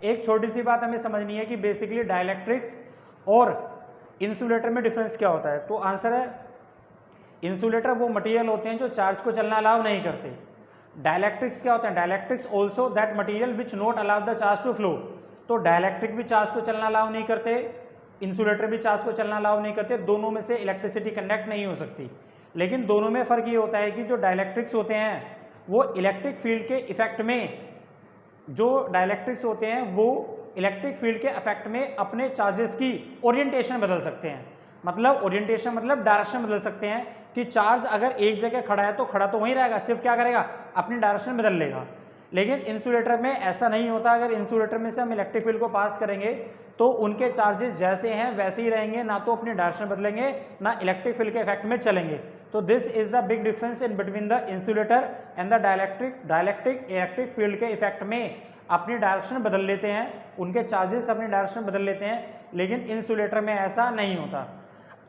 एक छोटी सी बात हमें समझनी है कि बेसिकली डाइलेक्ट्रिक्स और इंसुलेटर में डिफरेंस क्या होता है। तो आंसर है इंसुलेटर वो मटेरियल होते हैं जो चार्ज को चलना अलाउ नहीं करते। डाइलेक्ट्रिक्स क्या होते हैं? Dielectrics also that material which not allow the charge to flow. तो डाइलेक्ट्रिक भी चार्ज को चलना अलाउ नहीं करते, इंसुलेटर भी चार्ज को चलना अलाउ नहीं करते, दोनों में से इलेक्ट्रिसिटी कंडक्ट नहीं हो सकती। लेकिन दोनों में फ़र्क ये होता है कि जो डाइलेक्ट्रिक्स होते हैं वो इलेक्ट्रिक फील्ड के इफेक्ट में, जो डाइलेक्ट्रिक्स होते हैं वो इलेक्ट्रिक फील्ड के इफेक्ट में अपने चार्जेस की ओरिएंटेशन बदल सकते हैं। मतलब ओरिएंटेशन मतलब डायरेक्शन बदल सकते हैं कि चार्ज अगर एक जगह खड़ा है तो खड़ा तो वहीं रहेगा, सिर्फ क्या करेगा, अपनी डायरेक्शन बदल लेगा। लेकिन इंसुलेटर में ऐसा नहीं होता। अगर इंसुलेटर में से हम इलेक्ट्रिक फील्ड को पास करेंगे तो उनके चार्जेस जैसे हैं वैसे ही रहेंगे, ना तो अपनी डायरेक्शन बदलेंगे ना इलेक्ट्रिक फील्ड के इफेक्ट में चलेंगे। तो this is the big difference in between the insulator and the dielectric electric field के इफेक्ट में अपनी डायरेक्शन बदल लेते हैं, उनके चार्जेस अपनी डायरेक्शन बदल लेते हैं, लेकिन इंसुलेटर में ऐसा नहीं होता।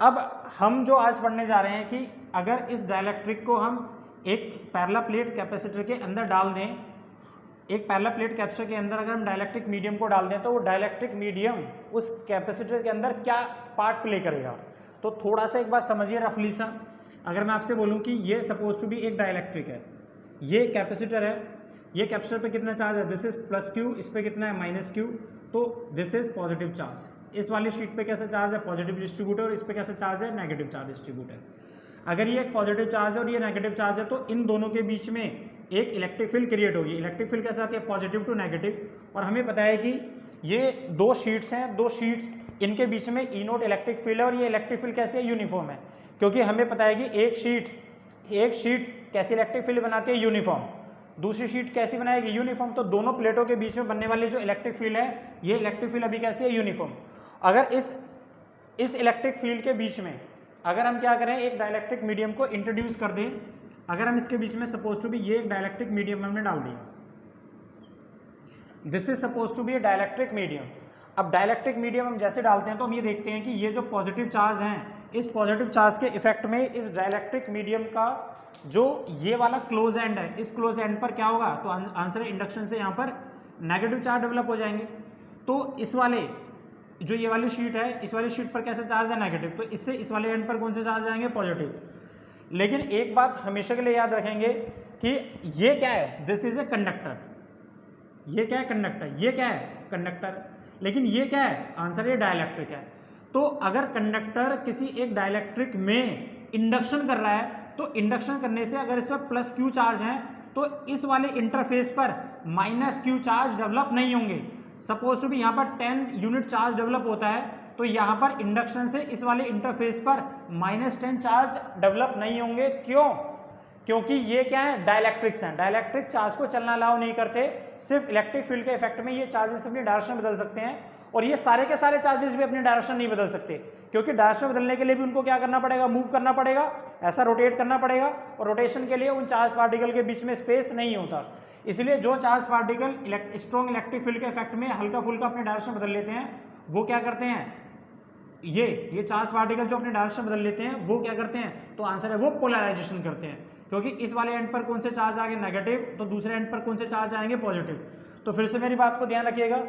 अब हम जो आज पढ़ने जा रहे हैं कि अगर इस डाइलेक्ट्रिक को हम एक पैरेलल प्लेट कैपेसिटर के अंदर डाल दें, एक पैरेलल प्लेट कैपेसिटर के अंदर अगर हम डाइलेक्ट्रिक मीडियम को डाल दें तो वो डाइलेक्ट्रिक मीडियम उस कैपेसिटर के अंदर क्या पार्ट प्ले करेगा। तो थोड़ा सा एक बात समझिए रफली सा। अगर मैं आपसे बोलूं कि ये सपोज टू बी एक डाइलेक्ट्रिक है, ये कैपेसिटर है, ये कैपेसिटर पे कितना चार्ज है, दिस इज प्लस क्यू, इस पे कितना है माइनस क्यू, तो दिस इज पॉजिटिव चार्ज। इस वाली शीट पे कैसा चार्ज है, पॉजिटिव डिस्ट्रीब्यूट है, और इस पे कैसा चार्ज है, नेगेटिव चार्ज डिस्ट्रीब्यूट है। अगर ये एक पॉजिटिव चार्ज है और ये नेगेटिव चार्ज है तो इन दोनों के बीच में एक इलेक्ट्रिक फील्ड क्रिएट होगी। इलेक्ट्रिक फील्ड कैसे आती है, पॉजिटिव टू नेगेटिव। और हमें पता है कि ये दो शीट्स हैं, दो शीट्स, इनके बीच में ई नोट इलेक्ट्रिक फील्ड है, और ये इलेक्ट्रिक फील्ड कैसे है, यूनिफॉर्म है। क्योंकि हमें पता है कि एक शीट कैसी इलेक्ट्रिक फील्ड बनाती है, यूनिफॉर्म। दूसरी शीट कैसी बनाएगी, यूनिफॉर्म। तो दोनों प्लेटों के बीच में बनने वाली जो इलेक्ट्रिक फील्ड है, ये इलेक्ट्रिक फील्ड अभी कैसी है, यूनिफॉर्म। अगर इस इलेक्ट्रिक फील्ड के बीच में अगर हम क्या करें, एक डाइलेक्ट्रिक मीडियम को इंट्रोड्यूस कर दें, अगर हम इसके बीच में सपोज टू बी ये एक डाइलेक्ट्रिक मीडियम हमने डाल दिया, this is suppose to be a dielectric medium. अब डाइलेक्ट्रिक मीडियम हम जैसे डालते हैं तो हम ये देखते हैं कि ये जो पॉजिटिव चार्ज हैं, इस पॉजिटिव चार्ज के इफेक्ट में इस डाइलेक्ट्रिक मीडियम का जो ये वाला क्लोज एंड है, इस क्लोज एंड पर क्या होगा, तो आंसर है इंडक्शन से यहाँ पर नेगेटिव चार्ज डेवलप हो जाएंगे। तो इस वाले जो ये वाली शीट है, इस वाली शीट पर कैसा चार्ज है, नेगेटिव, तो इससे इस वाले एंड पर कौन से चार्ज आएंगे, पॉजिटिव। लेकिन एक बात हमेशा के लिए याद रखेंगे कि ये क्या है, दिस इज ए कंडक्टर। ये क्या है, कंडक्टर। ये क्या है, कंडक्टर। लेकिन ये क्या है, आंसर ये डाइलेक्ट्रिक है। तो अगर कंडक्टर किसी एक डाइलेक्ट्रिक में इंडक्शन कर रहा है तो इंडक्शन करने से अगर इस पर प्लस क्यू चार्ज है तो इस वाले इंटरफेस पर माइनस क्यू चार्ज डेवलप नहीं होंगे। सपोज टू भी यहाँ पर 10 यूनिट चार्ज डेवलप होता है तो यहाँ पर इंडक्शन से इस वाले इंटरफेस पर -10 चार्ज डेवलप नहीं होंगे। क्यों? क्योंकि ये क्या है, डाइलेक्ट्रिक्स हैं। डाइलेक्ट्रिक चार्ज को चलना अलाउ नहीं करते, सिर्फ इलेक्ट्रिक फील्ड के इफेक्ट में ये चार्जेस अपनी डायरेक्शन बदल सकते हैं। और ये सारे के सारे चार्जेस भी अपनी डायरेक्शन नहीं बदल सकते, क्योंकि डायरेक्शन बदलने के लिए भी उनको क्या करना पड़ेगा, मूव करना पड़ेगा, ऐसा रोटेट करना पड़ेगा, और रोटेशन के लिए उन चार्ज पार्टिकल के बीच में स्पेस नहीं होता। इसलिए जो charge particle strong electric field के इफेक्ट में हल्का फुल्का अपनी डायरेक्शन बदल लेते हैं, वो क्या करते हैं, ये चार्ज पार्टिकल जो अपने डायरेक्शन बदल लेते हैं वो क्या करते हैं, तो आंसर है वो पोलराइजेशन करते हैं। क्योंकि इस वाले एंड पर कौन से चार्ज आएंगे, नेगेटिव, तो दूसरे एंड पर कौन से चार्ज आएंगे, पॉजिटिव। तो फिर से मेरी बात को ध्यान रखिएगा,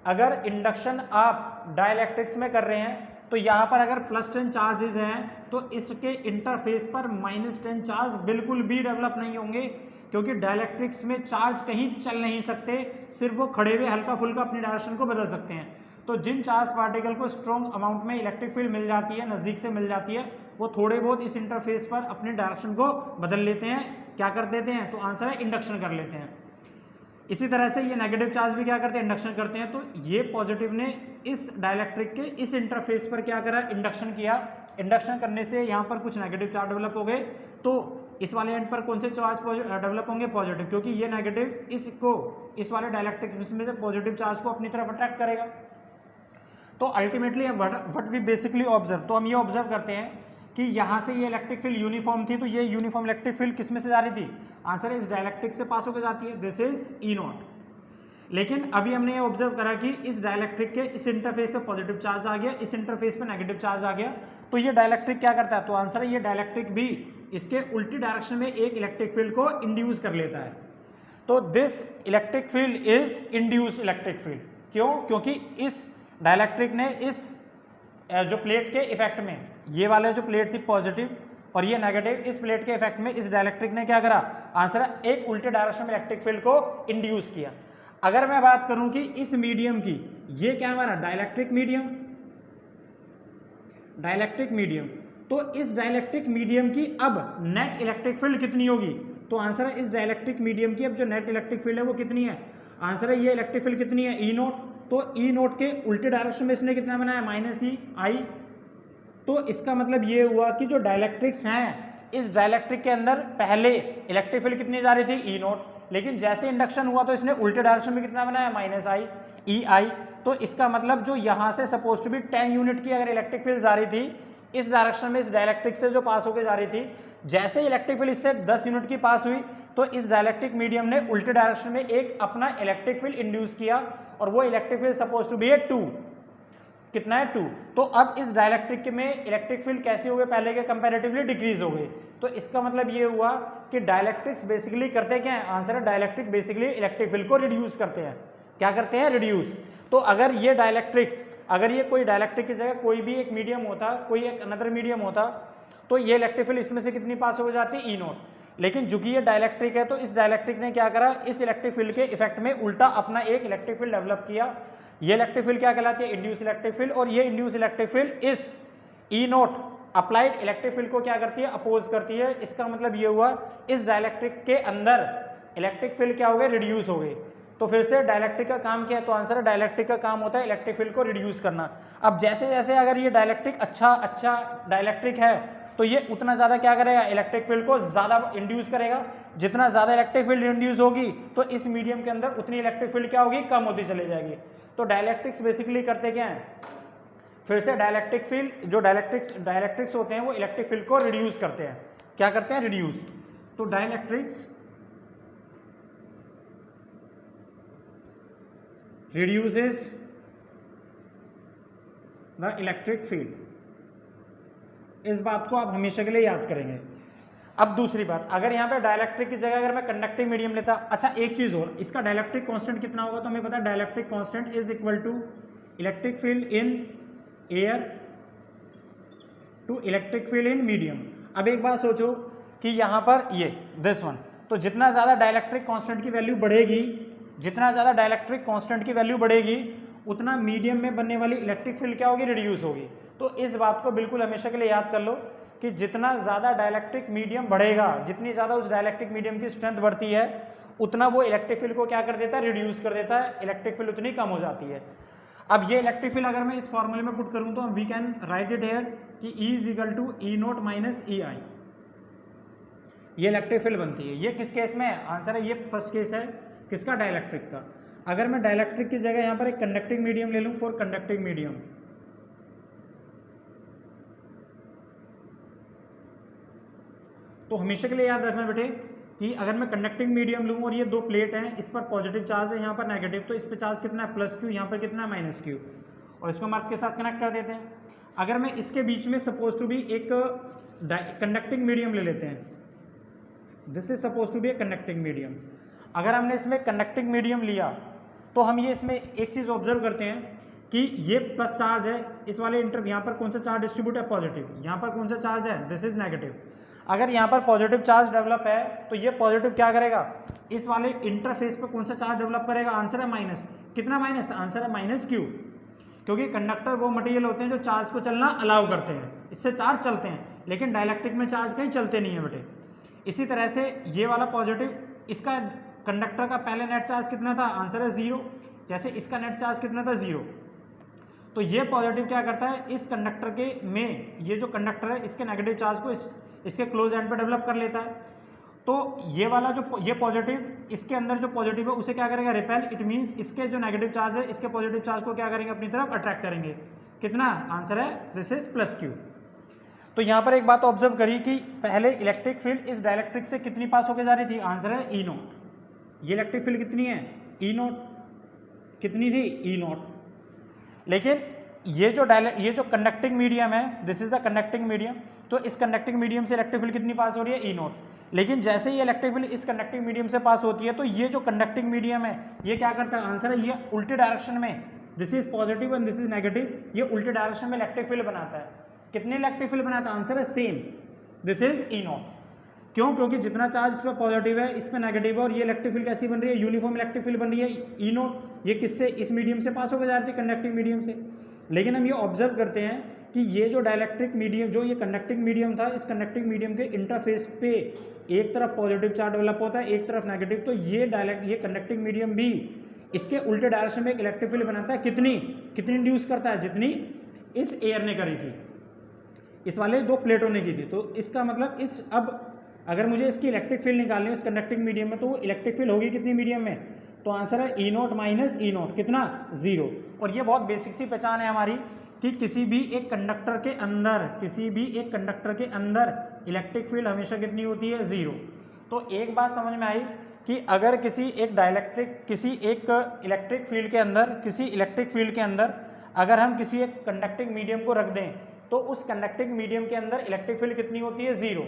अगर इंडक्शन आप डाइलेक्ट्रिक्स में कर रहे हैं तो यहाँ पर अगर +10 चार्जेस हैं तो इसके इंटरफेस पर -10 चार्ज बिल्कुल भी डेवलप नहीं होंगे, क्योंकि डाइलेक्ट्रिक्स में चार्ज कहीं चल नहीं सकते, सिर्फ वो खड़े हुए हल्का फुल्का अपनी डायरेक्शन को बदल सकते हैं। तो जिन चार्ज पार्टिकल को स्ट्रॉन्ग अमाउंट में इलेक्ट्रिक फील्ड मिल जाती है, नज़दीक से मिल जाती है, वो थोड़े बहुत इस इंटरफेस पर अपनी डायरेक्शन को बदल लेते हैं, क्या कर देते हैं, तो आंसर है इंडक्शन कर लेते हैं। इसी तरह से ये नेगेटिव चार्ज भी क्या करते हैं, इंडक्शन करते हैं। तो ये पॉजिटिव ने इस डाइलेक्ट्रिक के इस इंटरफेस पर क्या करा, इंडक्शन किया। इंडक्शन करने से यहाँ पर कुछ नेगेटिव चार्ज डेवलप हो गए, तो इस वाले एंड पर कौन से चार्ज डेवलप होंगे, पॉजिटिव, क्योंकि ये नेगेटिव इस वाले डाइलेक्ट्रिक में से पॉजिटिव चार्ज को अपनी तरफ अट्रैक्ट करेगा। तो ultimately what we basically observe, तो हम ये ऑब्जर्व करते हैं कि यहाँ से ये इलेक्ट्रिक फील्ड यूनिफॉर्म थी, तो ये यूनिफॉर्म इलेक्ट्रिक फील्ड किस में से जा रही थी, आंसर है इस डाइलेक्ट्रिक से पास होकर जाती है, दिस इज E0। लेकिन अभी हमने ये ऑब्जर्व करा कि इस डाइलेक्ट्रिक के इस इंटरफेस पे पॉजिटिव चार्ज आ गया, इस इंटरफेस पे नेगेटिव चार्ज आ गया, तो ये डाइलेक्ट्रिक क्या करता है, तो आंसर है ये डाइलेक्ट्रिक भी इसके उल्टी डायरेक्शन में एक इलेक्ट्रिक फील्ड को इंड्यूस कर लेता है। तो this electric field is induced electric field. क्यों? क्योंकि इस डाइलेक्ट्रिक ने इस जो प्लेट के इफेक्ट में, ये वाले जो प्लेट थी पॉजिटिव और ये नेगेटिव, इस प्लेट के इफेक्ट में इस डाइलेक्ट्रिक ने क्या करा? आंसर है एक उल्टे डायरेक्शन में इलेक्ट्रिक फील्ड को इंड्यूस किया। अगर मैं बात करूं कि इस मीडियम की, ये क्या हमारा डाइलेक्ट्रिक मीडियम, डाइलेक्ट्रिक मीडियम, तो इस डाइलेक्ट्रिक मीडियम की अब नेट इलेक्ट्रिक फील्ड कितनी होगी? तो आंसर है इस डाइलेक्ट्रिक मीडियम की अब जो नेट इलेक्ट्रिक फील्ड है वो कितनी है? आंसर है ये इलेक्ट्रिक फील्ड कितनी है? ई नोट। तो ई नोट के उल्टे डायरेक्शन में इसने कितना बनाया? माइनस ई आई। तो इसका मतलब ये हुआ कि जो डाइलेक्ट्रिक्स हैं, इस डाइलेक्ट्रिक के अंदर पहले इलेक्ट्रिक फील्ड कितनी जा रही थी? ई नोट। लेकिन जैसे इंडक्शन हुआ तो इसने उल्टे डायरेक्शन में कितना बनाया? माइनस आई, ई आई। तो इसका मतलब जो यहाँ से सपोज टू बी 10 यूनिट की अगर इलेक्ट्रिक फील्ड जा रही थी इस डायरेक्शन में, इस डाइलेक्ट्रिक से जो पास होकर जा रही थी, जैसे इलेक्ट्रिक फील्ड इससे 10 यूनिट की पास हुई तो इस डाइलेक्ट्रिक मीडियम ने उल्टे डायरेक्शन में एक अपना इलेक्ट्रिक फील्ड इंड्यूस किया और वो electric field suppose to be है 2। कितना है? 2। तो अब इस डाइलेक्ट्रिक में इलेक्ट्रिक फील्ड कैसे हो गए? पहले के कंपैरेटिवली डिक्रीज हो गई। तो इसका मतलब ये हुआ कि डाइलेक्ट्रिक्स बेसिकली करते क्या है? आंसर है डाइलेक्ट्रिक बेसिकली इलेक्ट्रिक फील्ड को रिड्यूस करते हैं। क्या करते हैं? रिड्यूस। तो अगर ये डाइलेक्ट्रिक्स, अगर ये कोई डाइलेक्ट्रिक की जगह कोई भी एक मीडियम होता, कोई एक अनदर मीडियम होता, तो ये इलेक्ट्रिक फील्ड इसमें से कितनी पास हो जाती? ई नोट। लेकिन चूंकि ये डाइलेक्ट्रिक है तो इस डाइलेक्ट्रिक ने क्या करा? इस इलेक्ट्रिक फील्ड के इफेक्ट में उल्टा अपना एक इलेक्ट्रिक फील्ड डेवलप किया। ये इलेक्ट्रिक फील्ड क्या कहलाती है? Induce electric field. और ये इंड्यूस इलेक्ट्रिक फील्ड इस ई नोट अप्लाइड इलेक्ट्रिक फील्ड को क्या करती है? अपोज करती है। इसका मतलब ये हुआ इस डाइलेक्ट्रिक के अंदर इलेक्ट्रिक फील्ड क्या हो गए? रिड्यूस हो गए। तो फिर से डाइलेक्ट्रिक का काम क्या है? तो आंसर है डाइलेक्ट्रिक का काम होता है इलेक्ट्रिक फील्ड को रिड्यूस करना। अब जैसे जैसे अगर ये डाइलेक्ट्रिक अच्छा डाइलेक्ट्रिक है तो ये उतना ज़्यादा क्या करेगा? इलेक्ट्रिक फील्ड को ज़्यादा इंड्यूस करेगा। जितना ज़्यादा इलेक्ट्रिक फील्ड इंड्यूस होगी तो इस मीडियम के अंदर उतनी इलेक्ट्रिक फील्ड क्या होगी? कम होती चली जाएगी। तो डाइलेक्ट्रिक्स बेसिकली करते क्या हैं? फिर से डाइलेक्ट्रिक फील्ड, जो डाइलेक्ट्रिक्स होते हैं वो इलेक्ट्रिक फील्ड को रिड्यूस करते हैं। क्या करते हैं? रिड्यूस। तो dielectrics reduces the electric field। इस बात को आप हमेशा के लिए याद करेंगे। अब दूसरी बात, अगर यहाँ पे डाइलेक्ट्रिक की जगह अगर मैं कंडक्टिंग मीडियम लेता, अच्छा एक चीज और, इसका डाइलेक्ट्रिक कांस्टेंट कितना होगा? तो हमें पता है dielectric constant is equal to electric field in air to electric field in medium. अब एक बात सोचो कि यहाँ पर ये दिस वन, तो जितना ज़्यादा डाइलेक्ट्रिक कांस्टेंट की वैल्यू बढ़ेगी, जितना ज़्यादा डाइलेक्ट्रिक कांस्टेंट की वैल्यू बढ़ेगी उतना मीडियम में बनने वाली इलेक्ट्रिक फील्ड क्या होगी? रिड्यूस होगी। तो इस बात को बिल्कुल हमेशा के लिए याद कर लो कि जितना ज़्यादा डाइलेक्ट्रिक मीडियम बढ़ेगा, जितनी ज़्यादा उस डाइलेक्ट्रिक मीडियम की स्ट्रेंथ बढ़ती है उतना वो इलेक्ट्रिक फील्ड को क्या कर देता है? रिड्यूस कर देता है। इलेक्ट्रिक फील्ड उतनी कम हो जाती है। अब ये इलेक्ट्रिक फील्ड अगर मैं इस फॉर्मूले में पुट करूँ तो we can write it here कि E is equal to E naught minus E I. ये इलेक्ट्रिक फील्ड बनती है। ये किस केस में है? आंसर है ये फर्स्ट केस है। किसका? डाइलेक्ट्रिक का। अगर मैं डाइलेक्ट्रिक की जगह यहाँ पर एक कंडक्टिंग मीडियम ले लूँ, फॉर कंडक्टिंग मीडियम, तो हमेशा के लिए याद रखना बेटे कि अगर मैं कंडक्टिंग मीडियम लूँ और ये दो प्लेट हैं, इस पर पॉजिटिव चार्ज है, यहाँ पर नेगेटिव, तो इस पर चार्ज कितना है? प्लस क्यू, यहाँ पर कितना है? माइनस क्यू, और इसको मार्क के साथ कनेक्ट कर देते हैं। अगर मैं इसके बीच में सपोज टू बी एक कंडक्टिंग मीडियम ले लेते हैं, this is suppose to be a conducting medium. अगर हमने इसमें कंडक्टिंग मीडियम लिया तो हम ये इसमें एक चीज़ ऑब्जर्व करते हैं कि ये प्लस चार्ज है, इस वाले यहाँ पर कौन सा चार्ज डिस्ट्रीब्यूट है? पॉजिटिव। यहाँ पर कौन सा चार्ज है? This is negative. अगर यहाँ पर पॉजिटिव चार्ज डेवलप है तो ये पॉजिटिव क्या करेगा? इस वाले इंटरफेस पर कौन सा चार्ज डेवलप करेगा? आंसर है माइनस। कितना माइनस? आंसर है माइनस क्यू, क्योंकि कंडक्टर वो मटेरियल होते हैं जो चार्ज को चलना अलाउ करते हैं, इससे चार्ज चलते हैं, लेकिन डाइलेक्ट्रिक में चार्ज कहीं चलते नहीं है बेटे। इसी तरह से ये वाला पॉजिटिव, इसका कंडक्टर का पहले नेट चार्ज कितना था? आंसर है 0। जैसे इसका नेट चार्ज कितना था? 0। तो ये पॉजिटिव क्या करता है? इस कंडक्टर के में ये जो कंडक्टर है इसके नेगेटिव चार्ज को इसके क्लोज एंड पे डेवलप कर लेता है। तो ये वाला जो ये पॉजिटिव, इसके अंदर जो पॉजिटिव है उसे क्या करेगा? रिपेल। इट मीन्स इसके जो नेगेटिव चार्ज है इसके पॉजिटिव चार्ज को क्या करेंगे? अपनी तरफ अट्रैक्ट करेंगे। कितना? आंसर है दिस इज प्लस क्यू। तो यहाँ पर एक बात ऑब्जर्व करी कि पहले इलेक्ट्रिक फील्ड इस डाइलेक्ट्रिक से कितनी पास होकर जा रही थी? आंसर है ई नोट। ये इलेक्ट्रिक फील्ड कितनी है? ई नोट। कितनी थी? ई नोट। लेकिन ये जो कंडक्टिंग मीडियम है, this is the conducting medium, तो इस कंडक्टिंग मीडियम से इलेक्ट्रिक फील्ड कितनी पास हो रही है, ई नॉट। लेकिन जैसे ही इलेक्ट्रिक फील्ड इस कंडक्टिंग मीडियम से पास होती है तो ये जो कंडक्टिंग मीडियम है ये क्या करता है, आंसर है, ये उल्टे डायरेक्शन में, this is positive and this is negative, ये उल्टे डायरेक्शन में इलेक्ट्रिक फील्ड बनाता है। कितने इलेक्ट्रिक फील्ड बनाता है, आंसर है same, this is E not. क्यों, क्योंकि जितना चार्ज इस पर पॉजिटिव है इस पर नेगेटिव है, और ये इलेक्ट्रिक फील्ड कैसी बन रही है, यूनिफॉर्म इलेक्ट्रिक फील्ड बन रही है, ई नॉट। ये किससे, इस मीडियम से पास होकर जा रही है, कंडक्टिंग मीडियम से। लेकिन हम ये ऑब्जर्व करते हैं कि ये जो डाइलेक्ट्रिक मीडियम, जो ये कंडक्टिंग मीडियम था, इस कंडक्टिंग मीडियम के इंटरफेस पे एक तरफ पॉजिटिव चार्ज डेवलप होता है, एक तरफ नेगेटिव, तो ये कंडक्टिंग मीडियम भी इसके उल्टे डायरेक्शन में एक इलेक्ट्रिक फील्ड बनाता है। कितनी इंड्यूस करता है, जितनी इस एयर ने करी थी, इस वाले दो प्लेटों ने की थी। तो इसका मतलब अब अगर मुझे इसकी इलेक्ट्रिक फील्ड निकालनी है इस कंडक्टिंग मीडियम में, तो वो इलेक्ट्रिक फील्ड होगी कितनी मीडियम में, तो आंसर है ई नॉट माइनस ई नॉट, कितना, 0। और ये बहुत बेसिक सी पहचान है हमारी कि किसी भी एक कंडक्टर के अंदर इलेक्ट्रिक फील्ड हमेशा कितनी होती है, 0। तो एक बात समझ में आई कि अगर किसी एक इलेक्ट्रिक फील्ड के अंदर अगर हम किसी एक कंडक्टिंग मीडियम को रख दें तो उस कंडक्टिंग मीडियम के अंदर इलेक्ट्रिक फील्ड कितनी होती है, 0।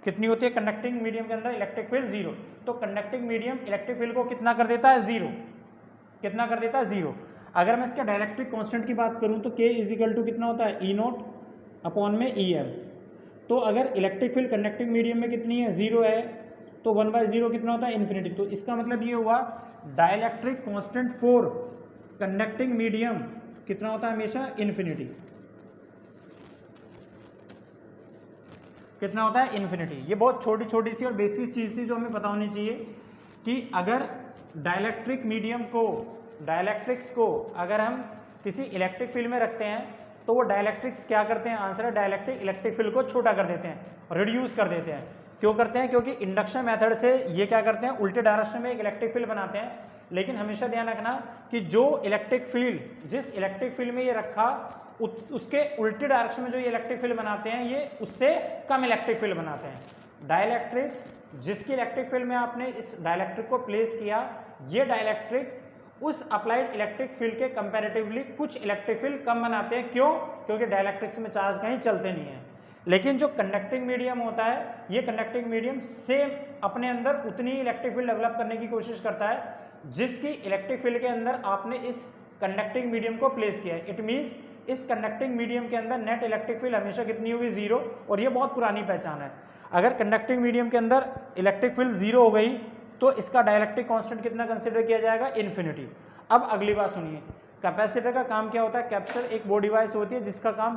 कितनी होती है कंडक्टिंग मीडियम के अंदर इलेक्ट्रिक फील्ड, 0। तो कंडक्टिंग मीडियम इलेक्ट्रिक फील्ड को कितना कर देता है, 0। कितना कर देता है, 0। अगर मैं इसके डाइलेक्ट्रिक कांस्टेंट की बात करूं तो K इजिकल टू कितना होता है, ई नॉट अपॉन में ई एल। तो अगर इलेक्ट्रिक फील्ड कंडक्टिंग मीडियम में कितनी है, 0 है, तो 1/0 कितना होता है, इन्फिनिटी। तो इसका मतलब ये हुआ dielectric constant for conducting medium कितना होता है, हमेशा इन्फिनिटी। कितना होता है, इन्फिनिटी। ये बहुत छोटी छोटी सी और बेसिक चीज़ थी जो हमें पता होनी चाहिए कि अगर डाइलेक्ट्रिक्स को अगर हम किसी इलेक्ट्रिक फील्ड में रखते हैं तो वो डाइलेक्ट्रिक्स क्या करते हैं, आंसर है डाइलेक्ट्रिक इलेक्ट्रिक फील्ड को छोटा कर देते हैं, रिड्यूस कर देते हैं। क्यों करते हैं, क्योंकि इंडक्शन मेथड से ये क्या करते हैं, उल्टे डायरेक्शन में एक इलेक्ट्रिक फील्ड बनाते हैं। लेकिन हमेशा ध्यान रखना कि जो इलेक्ट्रिक फील्ड, जिस इलेक्ट्रिक फील्ड में ये रखा उसके उल्टे डायरेक्शन में जो ये इलेक्ट्रिक फील्ड बनाते हैं ये उससे कम इलेक्ट्रिक फील्ड बनाते हैं। डाइलेक्ट्रिक्स, जिसकी इलेक्ट्रिक फील्ड में आपने इस डाइलेक्ट्रिक को प्लेस किया, ये डाइलेक्ट्रिक्स उस अप्लाइड इलेक्ट्रिक फील्ड के कंपैरेटिवली कुछ इलेक्ट्रिक फील्ड कम बनाते हैं। क्यों, क्योंकि डाइलेक्ट्रिक्स में चार्ज कहीं चलते नहीं है। लेकिन जो कंडक्टिंग मीडियम होता है, ये कंडक्टिंग मीडियम सेम अपने अंदर उतनी इलेक्ट्रिक फील्ड डेवलप करने की कोशिश करता है जिसकी इलेक्ट्रिक फील्ड के अंदर आपने इस कंडक्टिंग मीडियम को प्लेस किया है। इट मीन्स इस कंडक्टिंग मीडियम के अंदर नेट इलेक्ट्रिक फील्ड हमेशा कितनी होगी, 0। और ये बहुत पुरानी पहचान है। अगर कंडक्टिंग मीडियम के अंदर इलेक्ट्रिक फील्ड 0 हो गई तो इसका डाइलेक्ट्रिक कांस्टेंट कितना कंसीडर किया जाएगा, इन्फिनिटी। अब अगली बात सुनिए, कैपेसिटर का काम क्या होता है। कैपेसिटर एक वो डिवाइस होती है जिसका काम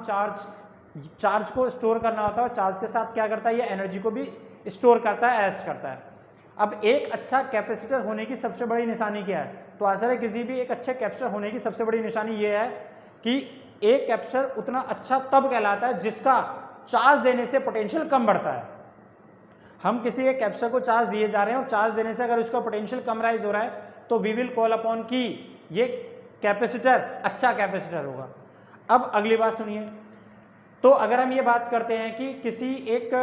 चार्ज को स्टोर करना होता है, और चार्ज के साथ क्या करता है, ये एनर्जी को भी स्टोर करता है, अरेस्ट करता है। अब एक अच्छा कैपेसिटर होने की सबसे बड़ी निशानी क्या है, तो आंसर है किसी भी एक अच्छे कैपेसिटर होने की सबसे बड़ी निशानी ये है कि एक कैपेसिटर उतना अच्छा तब कहलाता है जिसका चार्ज देने से पोटेंशियल कम बढ़ता है। हम किसी एक कैपेसिटर को चार्ज दिए जा रहे हैं और चार्ज देने से अगर उसका पोटेंशियल कम राइज हो रहा है तो वी विल कॉल अपॉन कि ये कैपेसिटर अच्छा कैपेसिटर होगा। अब अगली बात सुनिए, तो अगर हम ये बात करते हैं कि किसी एक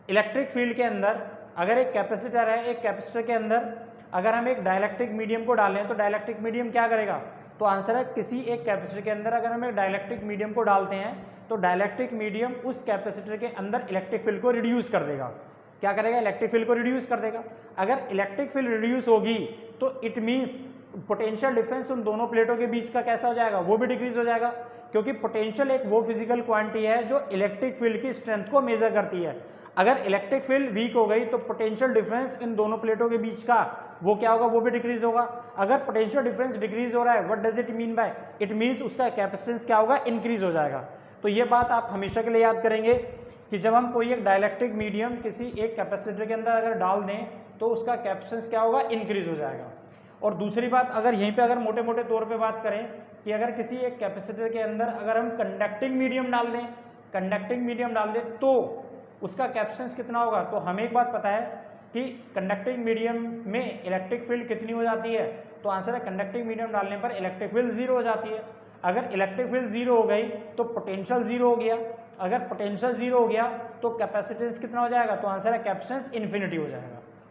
इलेक्ट्रिक फील्ड के अंदर अगर एक कैपेसिटर है, एक कैपेसिटर के अंदर अगर हम एक डाइलेक्ट्रिक मीडियम को डालें तो डाइलेक्ट्रिक मीडियम क्या करेगा, तो आंसर है किसी एक कैपेसिटर के अंदर अगर हम एक डाइलेक्ट्रिक मीडियम को डालते हैं तो डाइलेक्ट्रिक मीडियम उस कैपेसिटर के अंदर इलेक्ट्रिक फील्ड को रिड्यूस कर देगा। क्या करेगा, इलेक्ट्रिक फील्ड को रिड्यूस कर देगा। अगर इलेक्ट्रिक फील्ड रिड्यूस होगी तो इट मीन्स पोटेंशियल डिफरेंस उन दोनों प्लेटों के बीच का कैसा हो जाएगा, वो भी डिक्रीज हो जाएगा। क्योंकि पोटेंशियल एक वो फिजिकल क्वांटिटी है जो इलेक्ट्रिक फील्ड की स्ट्रेंथ को मेजर करती है। अगर इलेक्ट्रिक फील्ड वीक हो गई तो पोटेंशियल डिफरेंस इन दोनों प्लेटों के बीच का वो क्या होगा, वो भी डिक्रीज होगा। अगर पोटेंशियल डिफरेंस डिक्रीज हो रहा है, what does it mean by, it means उसका कैपेसिटेंस क्या होगा, इंक्रीज हो जाएगा। तो ये बात आप हमेशा के लिए याद करेंगे कि जब हम कोई एक डाइलेक्ट्रिक मीडियम किसी एक कैपेसिटर के अंदर अगर डाल दें तो उसका कैपेसिटेंस क्या होगा, इंक्रीज हो जाएगा। और दूसरी बात, अगर यहीं पे अगर मोटे मोटे तौर पे बात करें कि अगर किसी एक कैपेसिटर के अंदर अगर हम कंडक्टिंग मीडियम डाल दें तो उसका कैपेसिटेंस कितना होगा, तो हमें एक बात पता है कि कंडक्टिंग मीडियम में इलेक्ट्रिक फील्ड कितनी हो जाती है, तो आंसर है कंडक्टिंग मीडियम डालने पर इलेक्ट्रिक फील्ड 0 हो जाती है। अगर इलेक्ट्रिक फील्ड 0 हो गई तो पोटेंशियल 0 हो गया। अगर पोटेंशियल 0 हो गया तो कैपेसिटेंस कितना हो जाएगा, तो आंसर है कैपेसिटेंस इन्फिनिटी हो जाएगा।